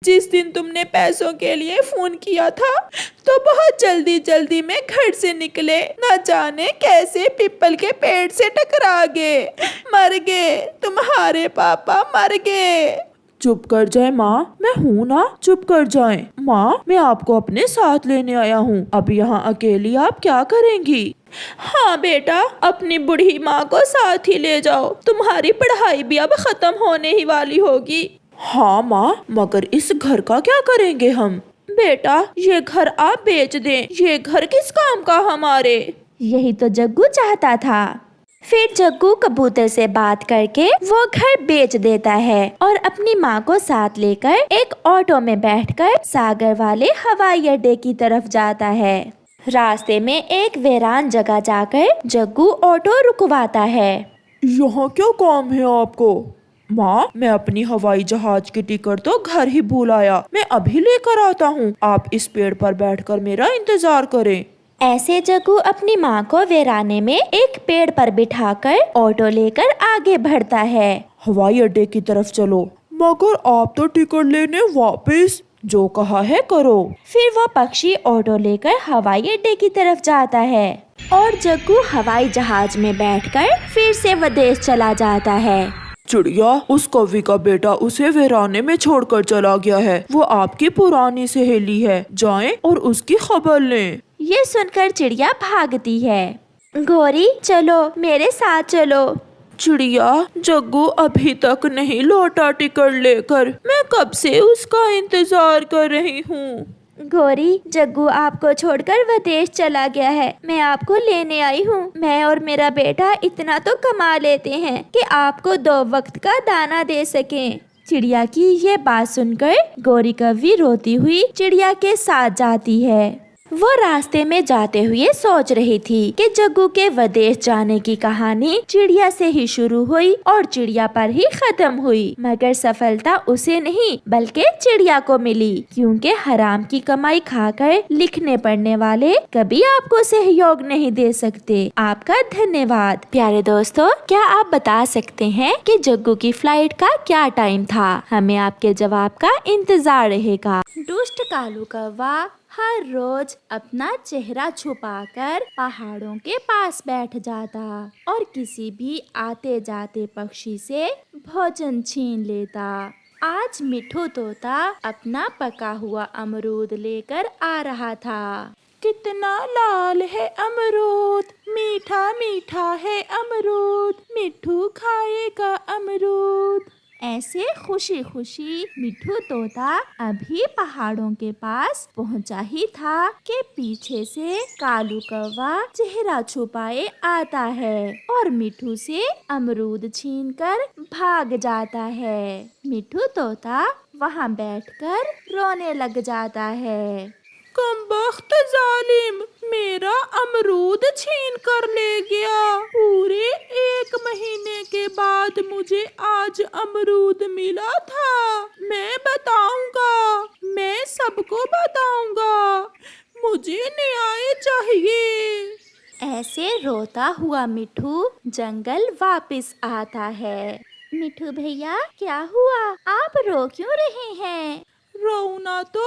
جس دن تم نے پیسوں کے لیے فون کیا تھا تو بہت جلدی میں گھر سے نکلے، نہ جانے کیسے پیپل کے پیڑ سے ٹکرا گئے، مر گئے، تمہارے پاپا مر گئے۔ چپ کر جائیں ماں، میں ہوں نا، چپ کر جائیں۔ ماں میں آپ کو اپنے ساتھ لینے آیا ہوں، اب یہاں اکیلی آپ کیا کریں گی؟ ہاں بیٹا، اپنی بوڑھی ماں کو ساتھ ہی لے جاؤ، تمہاری پڑھائی بھی اب ختم ہونے ہی والی ہوگی۔ ہاں ماں، مگر اس گھر کا کیا کریں گے ہم؟ بیٹا یہ گھر آپ بیچ دیں، یہ گھر کس کام کا ہمارے؟ یہی تو جگو چاہتا تھا۔ پھر جگو کبوتر سے بات کر کے وہ گھر بیچ دیتا ہے اور اپنی ماں کو ساتھ لے کر ایک آٹو میں بیٹھ کر ساگر والے ہوائی اڈے کی طرف جاتا ہے۔ راستے میں ایک ویران جگہ جا کر جگو آٹو رکواتا ہے۔ یہاں کیا کام ہے آپ کو؟ ماں میں اپنی ہوائی جہاز کی ٹکٹ تو گھر ہی بھول آیا، میں ابھی لے کر آتا ہوں، آپ اس پیڑ پر بیٹھ کر میرا انتظار کریں۔ ایسے جگو اپنی ماں کو ویرانے میں ایک پیڑ پر بٹھا کر آٹو لے کر آگے بڑھتا ہے۔ ہوائی اڈے کی طرف چلو، مگر آپ تو ٹکٹ لینے واپس، جو کہا ہے کرو۔ پھر وہ پکشی آٹو لے کر ہوائی اڈے کی طرف جاتا ہے اور جگو ہوائی جہاز میں بیٹھ کر پھر سے ودیش چلا جاتا ہے۔ چڑیا، اس کوی کا بیٹا اسے ویرانے میں چھوڑ کر چلا گیا ہے، وہ آپ کی پرانی سہیلی ہے، جائیں اور اس کی خبر لیں۔ یہ سن کر چڑیا بھاگتی ہے۔ گوری چلو میرے ساتھ چلو۔ چڑیا، جگو ابھی تک نہیں لوٹا ٹکٹ لے کر، میں کب سے اس کا انتظار کر رہی ہوں۔ گوری جگو آپ کو چھوڑ کر ودیش چلا گیا ہے، میں آپ کو لینے آئی ہوں۔ میں اور میرا بیٹا اتنا تو کما لیتے ہیں کہ آپ کو 2 وقت کا دانا دے سکیں۔ چڑیا کی یہ بات سن کر گوری کوی روتی ہوئی چڑیا کے ساتھ جاتی ہے۔ وہ راستے میں جاتے ہوئے سوچ رہی تھی کہ جگو کے ودیش جانے کی کہانی چڑیا سے ہی شروع ہوئی اور چڑیا پر ہی ختم ہوئی، مگر سفلتا اسے نہیں بلکہ چڑیا کو ملی، کیونکہ حرام کی کمائی کھا کر لکھنے پڑھنے والے کبھی آپ کو سہیوگ نہیں دے سکتے۔ آپ کا دھنیہ واد۔ پیارے دوستو، کیا آپ بتا سکتے ہیں کہ جگو کی فلائٹ کا کیا ٹائم تھا؟ ہمیں آپ کے جواب کا انتظار رہے گا۔ دشٹ کالو کوا ہر روز اپنا چہرہ چھپا کر پہاڑوں کے پاس بیٹھ جاتا اور کسی بھی آتے جاتے پکشی سے بھوجن چھین لیتا۔ آج مٹھو طوطا اپنا پکا ہوا امرود لے کر آ رہا تھا۔ کتنا لال ہے امرود، میٹھا میٹھا ہے امرود، مٹھو کھائے گا امرود۔ ایسے خوشی خوشی مٹھو طوطا ابھی پہاڑوں کے پاس پہنچا ہی تھا کہ پیچھے سے کالو کوا چہرہ چھپائے آتا ہے اور مٹھو سے امرود چھین کر بھاگ جاتا ہے۔ مٹھو طوطا وہاں بیٹھ کر رونے لگ جاتا ہے۔ کمبخت ظالم، میرا امرود چھین کر لے گیا، پورے 1 مہینے کے بعد مجھے آج امرود ملا تھا، میں بتاؤں گا، میں سب کو بتاؤں گا، مجھے نیائے چاہیے۔ ایسے روتا ہوا مٹھو جنگل واپس آتا ہے۔ مٹھو بھیا کیا ہوا؟ آپ رو کیوں رہے ہیں؟ رونا تو